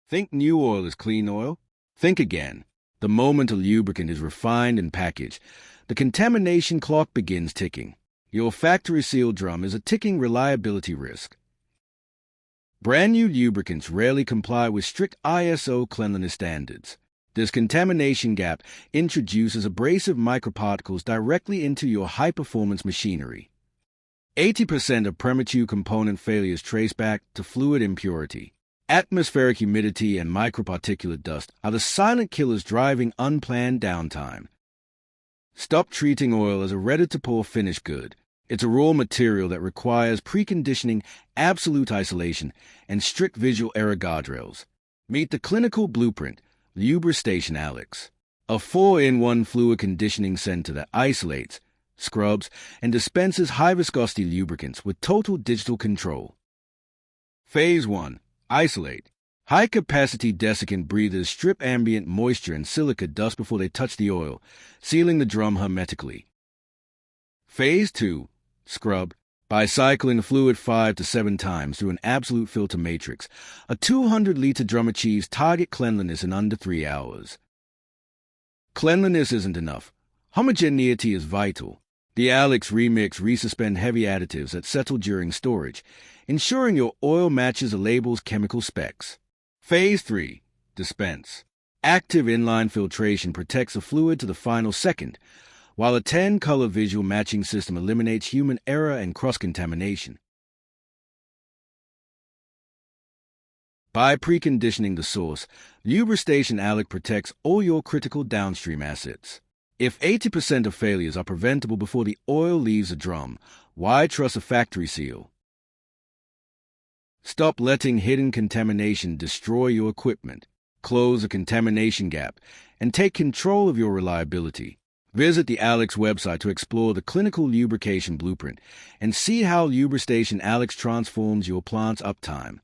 Think new oil is clean oil? Think again. The moment a lubricant is refined and packaged, the contamination clock begins ticking. Your factory seal drum is a ticking reliability risk. Brand new lubricants rarely comply with strict ISO cleanliness standards. This contamination gap introduces abrasive microparticles directly into your high-performance machinery. 80% of premature component failures trace back to fluid impurity. Atmospheric humidity and micro-particulate dust are the silent killers driving unplanned downtime. Stop treating oil as a ready-to-pour finished good. It's a raw material that requires preconditioning, absolute isolation, and strict visual error guardrails. Meet the clinical blueprint, Lubristation Alex, a 4-in-1 fluid conditioning center that isolates, scrubs, and dispenses high-viscosity lubricants with total digital control. Phase 1. Isolate. High-capacity desiccant breathers strip ambient moisture and silica dust before they touch the oil, sealing the drum hermetically. Phase 2. Scrub. By cycling fluid 5 to 7 times through an absolute filter matrix, a 200-liter drum achieves target cleanliness in under 3 hours. Cleanliness isn't enough. Homogeneity is vital. The Alex Remix resuspend heavy additives that settle during storage, ensuring your oil matches the label's chemical specs. Phase 3. Dispense. Active inline filtration protects the fluid to the final second, while a 10-color visual matching system eliminates human error and cross-contamination. By preconditioning the source, Lubristation Alex protects all your critical downstream assets. If 80% of failures are preventable before the oil leaves the drum, why trust a factory seal? Stop letting hidden contamination destroy your equipment. Close the contamination gap and take control of your reliability. Visit the Alex website to explore the clinical lubrication blueprint and see how Lubristation Alex transforms your plant's uptime.